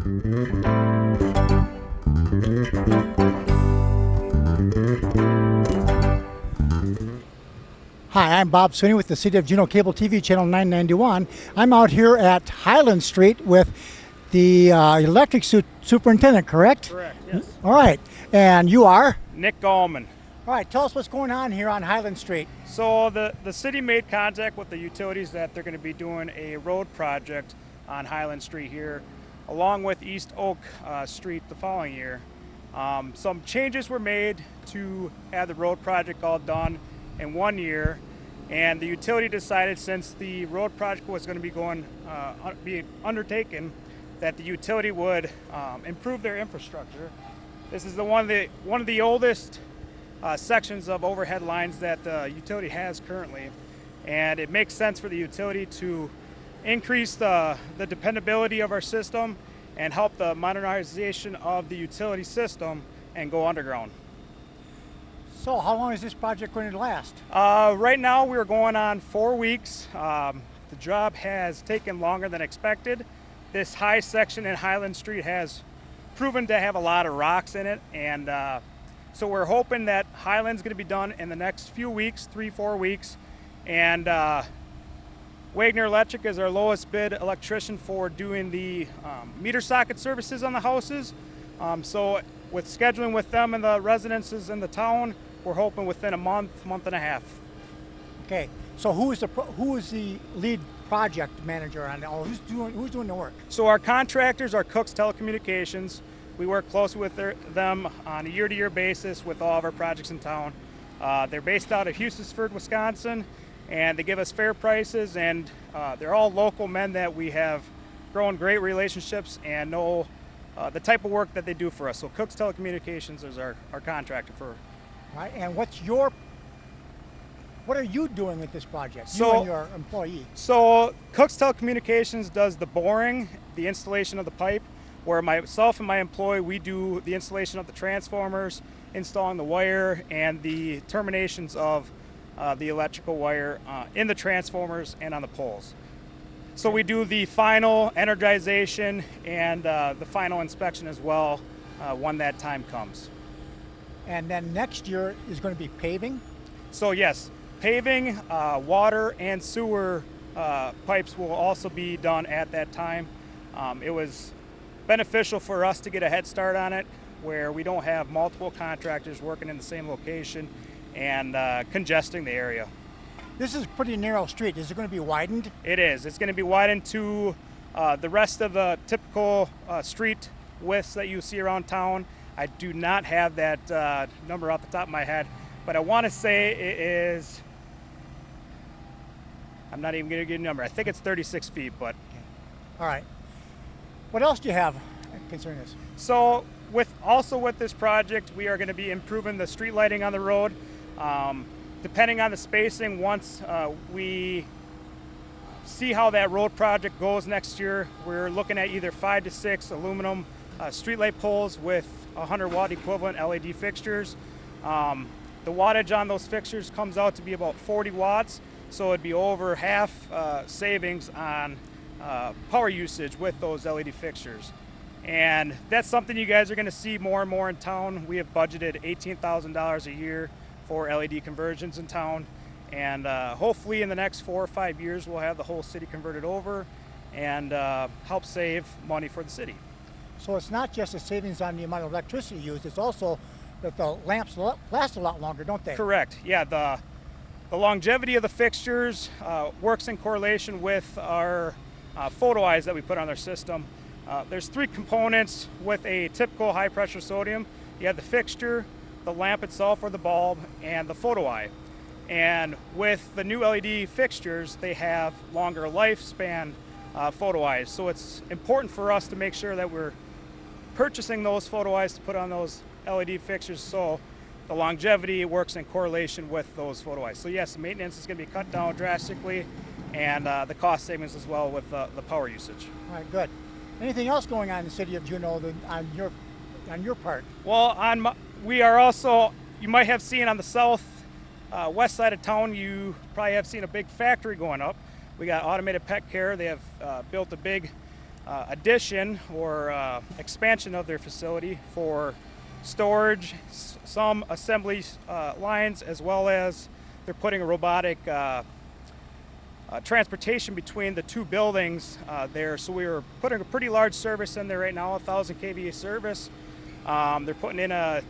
Hi, I'm Bob Sweeney with the City of Juneau Cable TV Channel 991. I'm out here at Hyland Street with the electric superintendent, correct? Correct, yes. All right, and you are? Nick Gahlman. All right, tell us what's going on here on Hyland Street. So the city made contact with the utilities that they're going to be doing a road project on Hyland Street here, along with East Oak Street the following year. Some changes were made to have the road project all done in 1 year, and the utility decided, since the road project was going to be undertaken, that the utility would improve their infrastructure. This is one of the oldest sections of overhead lines that the utility has currently, and it makes sense for the utility to increase the dependability of our system and help the modernization of the utility system and go underground. So how long is this project going to last? Right now we're going on 4 weeks. The job has taken longer than expected. This high section in Hyland Street has proven to have a lot of rocks in it, and so we're hoping that Hyland's going to be done in the next few weeks, 3-4 weeks, and Wagner Electric is our lowest bid electrician for doing the meter socket services on the houses. So with scheduling with them and the residences in the town, we're hoping within a month and a half. Okay, so who is the lead project manager on all? Who's doing the work? So our contractors are Cook's Telecommunications. We work closely with them on a year-to-year basis with all of our projects in town. They're based out of Houstonford, Wisconsin, and they give us fair prices, and they're all local men that we have grown great relationships and know the type of work that they do for us. So Cook's Telecommunications is our contractor for. All right, and what are you doing with this project, you and your employee? So Cook's Telecommunications does the boring, the installation of the pipe, where myself and my employee, we do the installation of the transformers, installing the wire, and the terminations of the electrical wire in the transformers and on the poles. So we do the final energization and the final inspection as well when that time comes. And then next year is going to be paving? So yes, paving, water, and sewer pipes will also be done at that time. It was beneficial for us to get a head start on it, where we don't have multiple contractors working in the same location and congesting the area. This is a pretty narrow street. Is it going to be widened? It is. It's going to be widened to the rest of the typical street widths that you see around town. I do not have that number off the top of my head, but I want to say it is, I'm not even going to give you a number. I think it's 36 feet, but. Okay. All right. What else do you have concerning this? So with this project, we are going to be improving the street lighting on the road. Depending on the spacing, once we see how that road project goes next year, we're looking at either 5 to 6 aluminum streetlight poles with 100-watt equivalent LED fixtures. The wattage on those fixtures comes out to be about 40 watts, so it'd be over half savings on power usage with those LED fixtures. And that's something you guys are going to see more and more in town. We have budgeted $18,000 a year for LED conversions in town, and hopefully in the next 4 or 5 years we'll have the whole city converted over and help save money for the city. So it's not just a savings on the amount of electricity used, it's also that the lamps last a lot longer, don't they? Correct. Yeah, the longevity of the fixtures works in correlation with our photo eyes that we put on our system. There's 3 components with a typical high pressure sodium. You have the fixture, the lamp itself or the bulb, and the photo eye. And with the new LED fixtures, they have longer lifespan photo eyes. So it's important for us to make sure that we're purchasing those photo eyes to put on those LED fixtures, so the longevity works in correlation with those photo eyes. So yes, the maintenance is going to be cut down drastically, and the cost savings as well with the power usage. All right, good. Anything else going on in the city of Juneau on your part? Well, we are also, you might have seen on the south west side of town, you probably have seen a big factory going up. We got Automated Pet Care. They have built a big addition or expansion of their facility for storage, some assembly lines, as well as they're putting a robotic transportation between the two buildings there. So we are putting a pretty large service in there right now, 1,000 kVA service. They're putting in a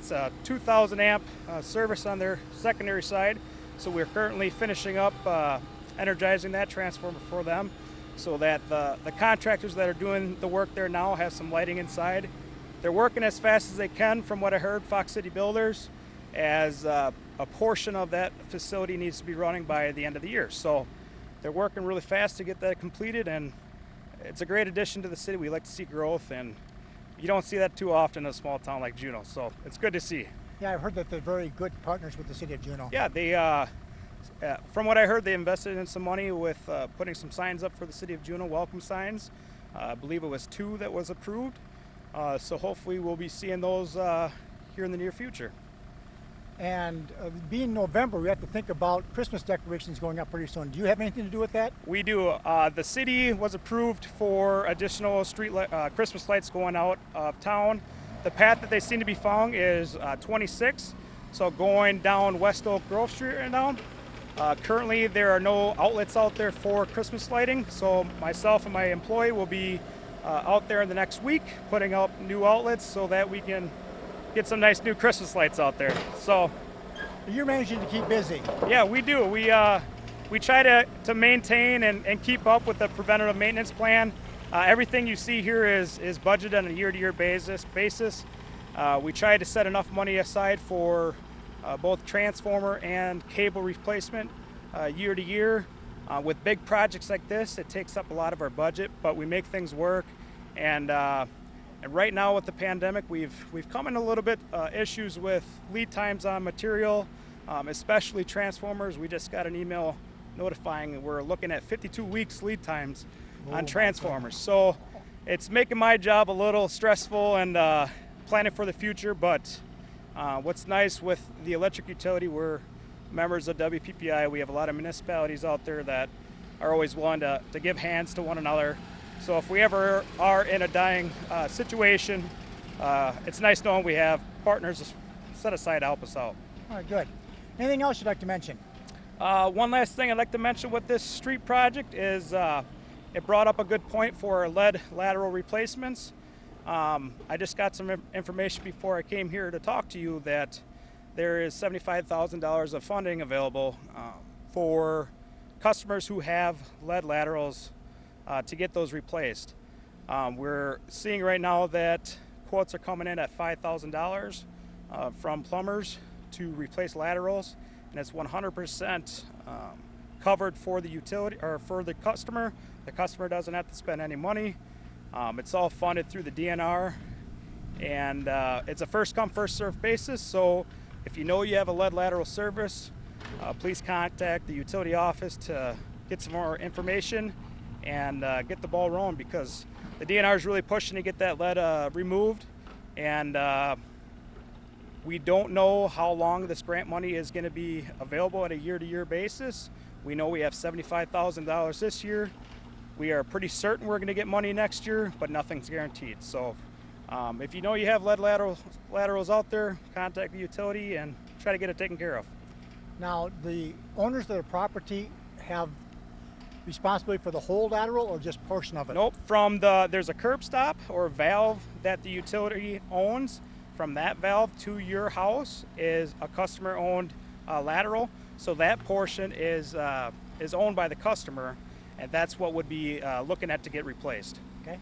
2,000 amp service on their secondary side. So we're currently finishing up energizing that transformer for them, so that the contractors that are doing the work there now have some lighting inside. They're working as fast as they can, from what I heard, Fox City Builders, as a portion of that facility needs to be running by the end of the year. So they're working really fast to get that completed, and it's a great addition to the city. We like to see growth, and you don't see that too often in a small town like Juneau, so it's good to see. Yeah, I've heard that they're very good partners with the City of Juneau. Yeah, they, from what I heard, they invested in some money with putting some signs up for the City of Juneau, welcome signs. I believe it was 2 that was approved, so hopefully we'll be seeing those here in the near future. And being November, we have to think about Christmas decorations going up pretty soon. Do you have anything to do with that? We do. The city was approved for additional Christmas lights going out of town. The path that they seem to be following is 26, so going down West Oak Grove Street right now. Currently, there are no outlets out there for Christmas lighting, so myself and my employee will be out there in the next week putting up new outlets so that we can get some nice new Christmas lights out there. So you're managing to keep busy. Yeah, we do. We try to maintain and keep up with the preventative maintenance plan. Everything you see here is budgeted on a year-to-year basis. We try to set enough money aside for both transformer and cable replacement year to year. With big projects like this, it takes up a lot of our budget, but we make things work. And right now with the pandemic, we've come in a little bit issues with lead times on material, especially transformers. We just got an email notifying we're looking at 52 weeks lead times on transformers. So it's making my job a little stressful and planning for the future, but what's nice with the electric utility, we're members of WPPI. We have a lot of municipalities out there that are always willing to give hands to one another. So if we ever are in a dying situation, it's nice knowing we have partners set aside to help us out. All right, good. Anything else you'd like to mention? One last thing I'd like to mention with this street project is it brought up a good point for lead lateral replacements. I just got some information before I came here to talk to you that there is $75,000 of funding available for customers who have lead laterals to get those replaced. We're seeing right now that quotes are coming in at $5,000 from plumbers to replace laterals, and it's 100% covered for the utility or for the customer. The customer doesn't have to spend any money. It's all funded through the DNR, and it's a first come first served basis. So if you know you have a lead lateral service, please contact the utility office to get some more information and get the ball rolling, because the DNR is really pushing to get that lead removed, and we don't know how long this grant money is going to be available at a year-to-year basis. We know we have $75,000 this year. We are pretty certain we're going to get money next year, but nothing's guaranteed. So if you know you have lead laterals out there, contact the utility and try to get it taken care of. Now, the owners of the property have responsibility for the whole lateral or just portion of it? Nope. There's a curb stop or valve that the utility owns. From that valve to your house is a customer-owned lateral. So that portion is owned by the customer, and that's what would be looking at to get replaced. Okay.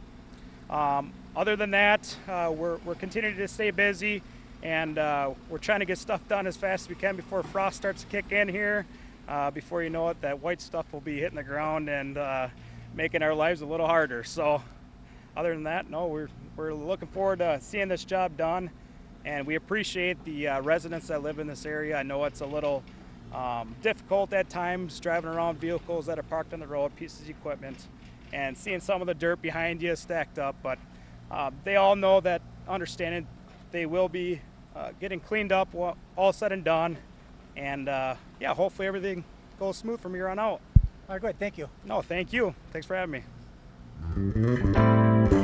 Other than that, we're continuing to stay busy, and we're trying to get stuff done as fast as we can before frost starts to kick in here. Before you know it, that white stuff will be hitting the ground and making our lives a little harder. So other than that, no, we're looking forward to seeing this job done, and we appreciate the residents that live in this area. I know it's a little difficult at times driving around vehicles that are parked on the road, pieces of equipment, and seeing some of the dirt behind you stacked up, but they all know that, understanding they will be getting cleaned up all said and done, and yeah, hopefully everything goes smooth from here on out. All right, good. Thank you. No, thank you. Thanks for having me.